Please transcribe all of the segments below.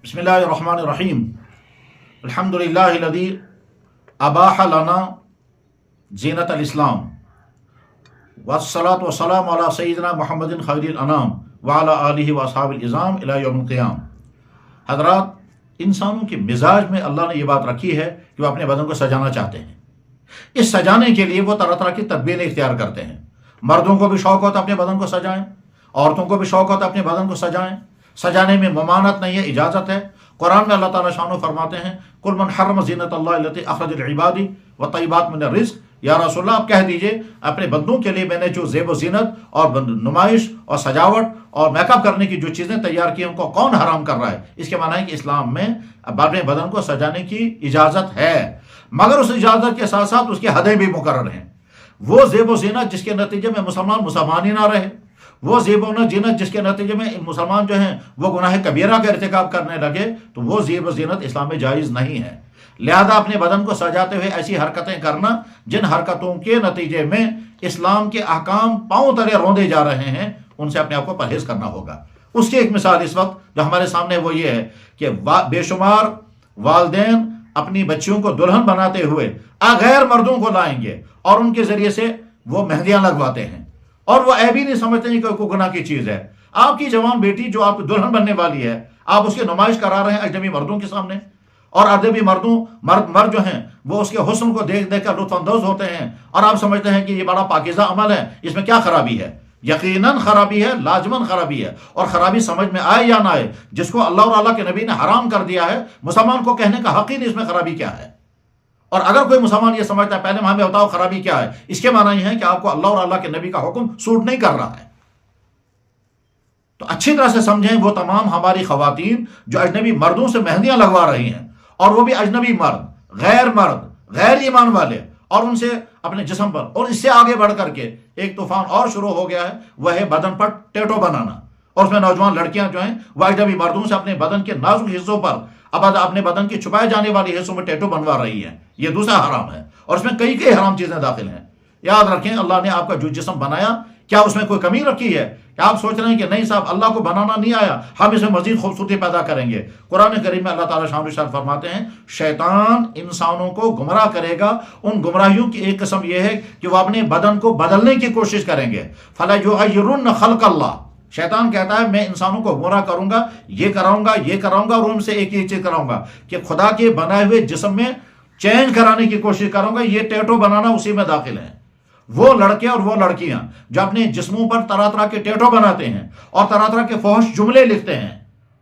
بسم اللہ الرحمن الرحیم الحمدللہ الذی اباح لنا زینت الاسلام والصلاة والسلام علی سیدنا محمد خیر الانام وعلی آلہ واصحاب العظام الی یوم القیام۔ حضرات، انسانوں کے مزاج میں اللہ نے یہ بات رکھی ہے کہ وہ اپنے بدن کو سجانا چاہتے ہیں۔ اس سجانے کے لیے وہ طرح طرح کی تدبیریں اختیار کرتے ہیں۔ مردوں کو بھی شوق ہوتا ہے اپنے بدن کو سجائیں، عورتوں کو بھی شوق ہوتا ہے اپنے بدن کو سجائیں۔ سجانے میں ممانعت نہیں ہے، اجازت ہے۔ قرآن میں اللہ تعالیٰ شانو فرماتے ہیں قل من حرم زینت اللہ التی اخرج لعباد والطیبات من الرزق، یا رسول اللہ آپ کہہ دیجئے اپنے بندوں کے لیے میں نے جو زیب و زینت اور نمائش اور سجاوٹ اور میک اپ کرنے کی جو چیزیں تیار کی ہیں ان کو کون حرام کر رہا ہے؟ اس کے معنی ہے کہ اسلام میں اپنے بدن کو سجانے کی اجازت ہے، مگر اس اجازت کے ساتھ ساتھ اس کی حدیں بھی مقرر ہیں۔ وہ زیب و زینت جس کے نتیجے میں مسلمان ہی نہ رہے، وہ زیب و زینت جس کے نتیجے میں مسلمان جو ہیں وہ گناہ کبیرہ کا ارتکاب کرنے لگے، تو وہ زیب و زینت اسلام میں جائز نہیں ہے۔ لہذا اپنے بدن کو سجاتے ہوئے ایسی حرکتیں کرنا جن حرکتوں کے نتیجے میں اسلام کے احکام پاؤں تلے روندے جا رہے ہیں، ان سے اپنے آپ کو پرہیز کرنا ہوگا۔ اس کی ایک مثال اس وقت جو ہمارے سامنے وہ یہ ہے کہ بے شمار والدین اپنی بچیوں کو دلہن بناتے ہوئے غیر مردوں کو لائیں گے اور ان کے ذریعے سے وہ مہندیاں لگواتے ہیں، اور وہ عیب ہی نہیں سمجھتے ہیں کہ کوئی گناہ کی چیز ہے۔ آپ کی جوان بیٹی جو آپ کی دلہن بننے والی ہے، آپ اس کی نمائش کرا رہے ہیں اجنبی مردوں کے سامنے، اور اجنبی مرد جو ہیں وہ اس کے حسن کو دیکھ دیکھ کر لطف اندوز ہوتے ہیں، اور آپ سمجھتے ہیں کہ یہ بڑا پاکیزہ عمل ہے، اس میں کیا خرابی ہے؟ یقیناً خرابی ہے، لازماً خرابی ہے، اور خرابی سمجھ میں آئے یا نہ آئے، جس کو اللہ اور اللہ کے نبی نے حرام کر دیا ہے، مسلمان کو کہنے کا حق ہی نہیں اس میں خرابی کیا ہے۔ اور اگر کوئی مسلمان یہ سمجھتا ہے پہلے ہمیں بتاؤ خرابی کیا ہے، اس کے معنی یہ ہے کہ آپ کو اللہ اور اللہ کے نبی کا حکم سوٹ نہیں کر رہا ہے۔ تو اچھی طرح سے سمجھیں، وہ تمام ہماری خواتین جو اجنبی مردوں سے مہندیاں لگوا رہی ہیں، اور وہ بھی اجنبی مرد، غیر ایمان والے، اور ان سے اپنے جسم پر، اور اس سے آگے بڑھ کر کے ایک طوفان اور شروع ہو گیا ہے، وہ ہے بدن پر ٹیٹو بنانا۔ اور اس میں نوجوان لڑکیاں جو ہیں وہ اجنبی مردوں سے اپنے بدن کے نازک حصوں پر اپنے بدن کی چھپائے جانے والی حصوں میں ٹیٹو بنوا رہی ہیں۔ یہ دوسرا حرام ہے، اور اس میں کئی حرام چیزیں داخل ہیں۔ یاد رکھیں، اللہ نے آپ کا جو جسم بنایا، کیا اس میں کوئی کمی رکھی ہے؟ کیا آپ سوچ رہے ہیں کہ نہیں صاحب اللہ کو بنانا نہیں آیا، ہم اس میں مزید خوبصورتی پیدا کریں گے؟ قرآن کریم میں اللہ تعالیٰ شان و شان فرماتے ہیں شیطان انسانوں کو گمراہ کرے گا۔ ان گمراہیوں کی ایک قسم یہ ہے کہ وہ اپنے بدن کو بدلنے کی کوشش کریں گے۔ فَلَيُغَيِّرُنَّ خَلْقَ اللَّهِ، شیطان کہتا ہے میں انسانوں کو گمراہ کروں گا، یہ کراؤں گا، اور ان سے ایک ہی چیز کراؤں گا کہ خدا کے بنائے ہوئے جسم میں چینج کرانے کی کوشش کروں گا۔ یہ ٹیٹو بنانا اسی میں داخل ہے۔ وہ لڑکے اور وہ لڑکیاں جو اپنے جسموں پر طرح طرح کے ٹیٹو بناتے ہیں اور طرح طرح کے فحش جملے لکھتے ہیں،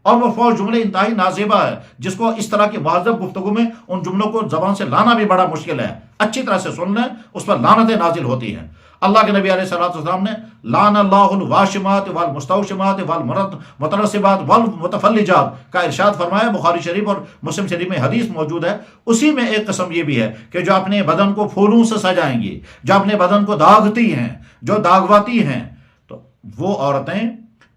اور وہ فحش جملے انتہائی نازیبا ہے، جس کو اس طرح کی مہذب گفتگو میں ان جملوں کو زبان سے لانا بھی بڑا مشکل ہے۔ اچھی طرح سے سن لیں، اس پر لعنتیں نازل ہوتی ہیں۔ اللہ کے نبی علیہ الصلوۃ والسلام نے لعن اللہ الواشمات والمستوشمات والمتنصبات والمتفلجات کا ارشاد فرمایا۔ بخاری شریف اور مسلم شریف میں حدیث موجود ہے۔ اسی میں ایک قسم یہ بھی ہے کہ جو اپنے بدن کو پھولوں سے سجائیں گی، جو اپنے بدن کو داغتی ہیں، جو داغواتی ہیں، تو وہ عورتیں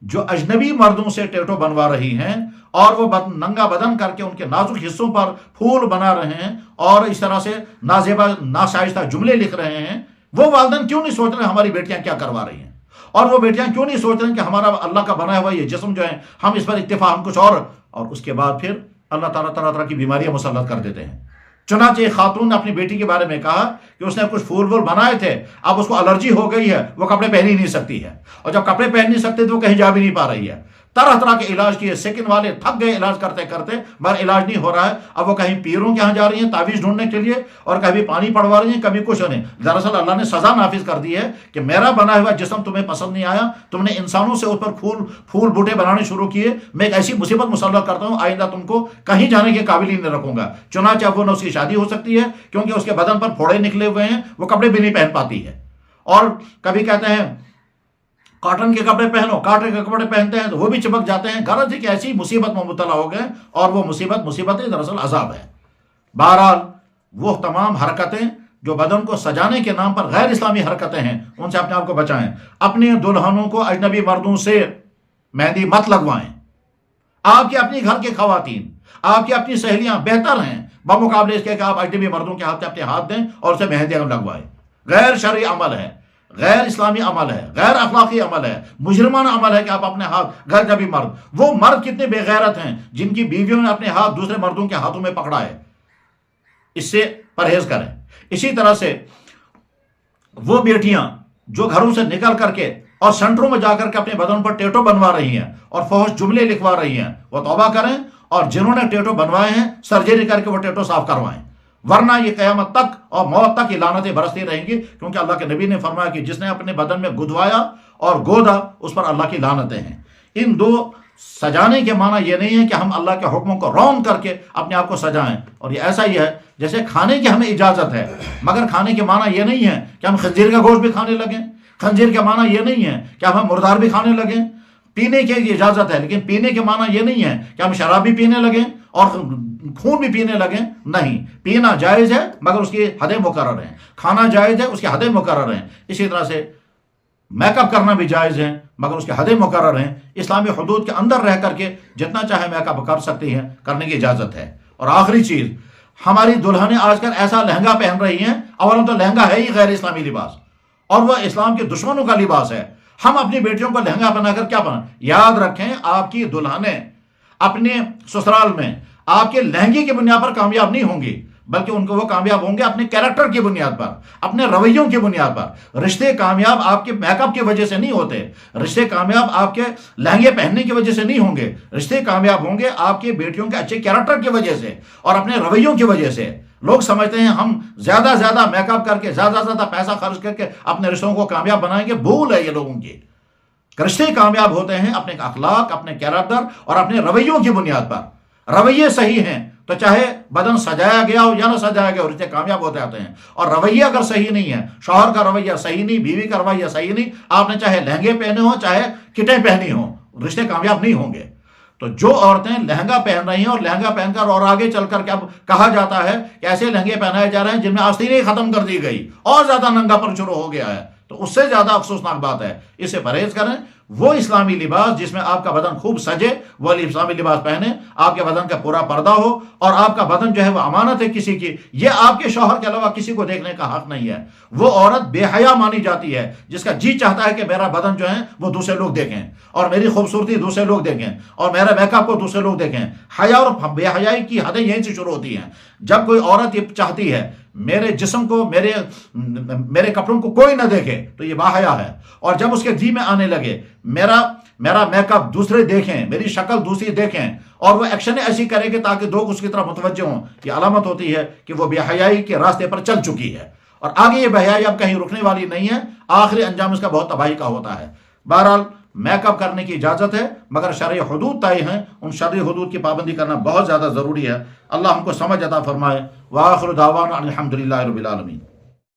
جو اجنبی مردوں سے ٹیٹو بنوا رہی ہیں اور وہ ننگا بدن کر کے ان کے نازک حصوں پر پھول بنا رہے ہیں اور اس طرح سے نازیبا ناشائستہ جملے لکھ رہے ہیں، وہ والدین کیوں نہیں سوچ رہے ہماری بیٹیاں کیا کروا رہی ہیں؟ اور وہ بیٹیاں کیوں نہیں سوچ رہے کہ ہمارا اللہ کا بنایا ہوا یہ جسم جو ہے ہم اس پر اکتفا، ہم کچھ اور اس کے بعد پھر اللہ تعالیٰ طرح طرح کی بیماریاں مسلط کر دیتے ہیں۔ چنانچہ ایک خاتون نے اپنی بیٹی کے بارے میں کہا کہ اس نے کچھ پھول بنائے تھے، اب اس کو الرجی ہو گئی ہے، وہ کپڑے پہن ہی نہیں سکتی ہے، اور جب کپڑے پہن نہیں سکتے تو وہ کہیں جا بھی نہیں پا رہی ہے۔ طرح طرح کے علاج کیے، سیکنڈ والے تھک گئے علاج کرتے کرتے، مگر علاج نہیں ہو رہا ہے۔ اب وہ کہیں پیروں کے یہاں جا رہی ہیں تعویذ ڈھونڈنے کے لیے، اور کبھی پانی پڑوا رہی ہیں، کبھی کچھ نہیں۔ دراصل اللہ نے سزا نافذ کر دی ہے کہ میرا بنایا ہوا جسم تمہیں پسند نہیں آیا، تم نے انسانوں سے اس پر پھول بوٹے بنانے شروع کیے، میں ایک ایسی مصیبت مسلط کرتا ہوں، آئندہ تم کو کہیں جانے کے قابل ہی نہیں رکھوں گا۔ چنانچہ اب وہ نہ اس کی شادی ہو سکتی ہے کیونکہ اس کے بدن پر پھوڑے نکلے ہوئے ہیں، وہ کپڑے بھی نہیں پہن پاتی ہے۔ اور کبھی کہتے ہیں کاٹن کے کپڑے پہنو، کاٹن کے کپڑے پہنتے ہیں تو وہ بھی چپک جاتے ہیں۔ غرض ہے کہ ایسی مصیبت میں مبتلا ہو گئے، اور وہ مصیبت دراصل عذاب ہے۔ بہرحال وہ تمام حرکتیں جو بدن کو سجانے کے نام پر غیر اسلامی حرکتیں ہیں، ان سے اپنے آپ کو بچائیں۔ اپنے دلہنوں کو اجنبی مردوں سے مہندی مت لگوائیں۔ آپ کی اپنی گھر کی خواتین، آپ کی اپنی سہیلیاں بہتر ہیں بمقابلے اس کے کہ آپ اجنبی مردوں کے ہاتھ پہ اپنے ہاتھ دیں اور اسے مہندیاں لگوائیں۔ غیر شرعی عمل ہے۔ غیر اسلامی عمل ہے، غیر اخلاقی عمل ہے، مجرمانہ عمل ہے کہ آپ اپنے ہاتھ گھر کا بھی مرد، وہ مرد کتنے بے غیرت ہیں جن کی بیویوں نے اپنے ہاتھ دوسرے مردوں کے ہاتھوں میں پکڑا ہے، اس سے پرہیز کریں۔ اسی طرح سے وہ بیٹیاں جو گھروں سے نکل کر کے اور سینٹروں میں جا کر کے اپنے بدن پر ٹیٹو بنوا رہی ہیں اور فحش جملے لکھوا رہی ہیں، وہ توبہ کریں، اور جنہوں نے ٹیٹو بنوائے ہیں سرجری کر کے وہ ٹیٹو صاف کروائیں، ورنہ یہ قیامت تک اور موت تک یہ لعنتیں برستی رہیں گی، کیونکہ اللہ کے نبی نے فرمایا کہ جس نے اپنے بدن میں گدوایا اور گودا اس پر اللہ کی لعنتیں ہیں۔ ان دو سجانے کے معنی یہ نہیں ہے کہ ہم اللہ کے حکموں کو رون کر کے اپنے آپ کو سجائیں، اور یہ ایسا ہی ہے جیسے کھانے کی ہمیں اجازت ہے، مگر کھانے کے معنی یہ نہیں ہے کہ ہم خنزیر کا گوشت بھی کھانے لگیں، خنزیر کا معنی یہ نہیں ہے کہ ہم مردار بھی کھانے لگیں۔ پینے کی اجازت ہے، لیکن پینے کے معنی یہ نہیں ہے کہ ہم شراب بھی پینے لگیں اور خون بھی پینے لگیں، نہیں، پینا جائز ہے مگر اس کی حدیں مقرر ہیں، کھانا جائز ہے اس کی حدیں مقرر ہیں، اسی طرح سے میک اپ کرنا بھی جائز ہے مگر اس کی حدیں مقرر ہیں، اسلامی حدود کے اندر رہ کر کے جتنا چاہے میک اپ کر سکتی ہیں، کرنے کی اجازت ہے۔ اور آخری چیز، ہماری دلہنیں آج کل ایسا لہنگا پہن رہی ہیں، اولا تو لہنگا ہے ہی غیر اسلامی لباس اور وہ اسلام کے دشمنوں کا لباس ہے، ہم اپنی بیٹیوں کو لہنگا بنا کر کیا بنا؟ یاد رکھیں آپ کی دلہنیں اپنے سسرال میں آپ کے لہنگے کی بنیاد پر کامیاب نہیں ہوں گی، بلکہ ان کو وہ کامیاب ہوں گے اپنے کیریکٹر کی بنیاد پر، اپنے رویوں کی بنیاد پر۔ رشتے کامیاب آپ کے میک اپ کی وجہ سے نہیں ہوتے، رشتے کامیاب آپ کے لہنگے پہننے کی وجہ سے نہیں ہوں گے، رشتے کامیاب ہوں گے آپ کی بیٹیوں کے اچھے کیریکٹر کی وجہ سے اور اپنے رویوں کی وجہ سے۔ لوگ سمجھتے ہیں ہم زیادہ زیادہ میک اپ کر کے زیادہ زیادہ پیسہ خرچ کر کے اپنے رشتوں کو کامیاب بنائیں گے، بھول ہے یہ لوگوں کی۔ رشتے کامیاب ہوتے ہیں اپنے اخلاق، اپنے کیریکٹر اور اپنے رویوں کی بنیاد پر۔ رویے صحیح ہیں تو چاہے بدن سجایا گیا ہو یا نہ سجایا گیا ہو، رشتے کامیاب ہوتے آتے ہیں۔ اور رویہ اگر صحیح نہیں ہے، شوہر کا رویہ صحیح نہیں، بیوی کا رویہ صحیح نہیں، آپ نے چاہے لہنگے پہنے ہوں چاہے کٹیں پہنی ہوں، رشتے کامیاب نہیں ہوں گے۔ تو جو عورتیں لہنگا پہن رہی ہیں اور لہنگا پہن کر اور آگے چل کر کے اب کہا جاتا ہے کہ ایسے لہنگے پہنائے جا رہے ہیں جن میں آستینیں ختم کر دی گئی اور زیادہ ننگا پن شروع ہو گیا ہے، تو اس سے زیادہ افسوسناک بات ہے۔ اس سے پرہیز کریں۔ وہ اسلامی لباس جس میں آپ کا بدن خوب سجے، وہ اسلامی لباس پہنے، آپ کے بدن کا پورا پردہ ہو اور آپ کا بدن جو ہے وہ امانت ہے کسی کی، یہ آپ کے شوہر کے علاوہ کسی کو دیکھنے کا حق نہیں ہے۔ وہ عورت بے حیا مانی جاتی ہے جس کا جی چاہتا ہے کہ میرا بدن جو ہے وہ دوسرے لوگ دیکھیں اور میری خوبصورتی دوسرے لوگ دیکھیں اور میرا میک اپ کو دوسرے لوگ دیکھیں۔ حیا اور بے حیائی کی حدیں یہیں سے شروع ہوتی ہیں۔ جب کوئی عورت یہ چاہتی ہے میرے جسم کو، میرے کپڑوں کو کوئی نہ دیکھے، تو یہ باحیا ہے۔ اور جب اس کے جی میں آنے لگے میرا میک اپ دوسرے دیکھیں، میری شکل دوسری دیکھیں اور وہ ایکشن ایسی کرے کہ تاکہ لوگ اس کی طرف متوجہ ہوں، یہ علامت ہوتی ہے کہ وہ بے حیائی کے راستے پر چل چکی ہے، اور آگے یہ بے حیائی اب کہیں رکنے والی نہیں ہے، آخری انجام اس کا بہت تباہی کا ہوتا ہے۔ بہرحال میک اپ کرنے کی اجازت ہے مگر شرعی حدود طے ہیں، ان شرعی حدود کی پابندی کرنا بہت زیادہ ضروری ہے۔ اللہ ہم کو سمجھ عطا فرمائے۔ وآخر دعوانا الحمدللہ رب العالمین۔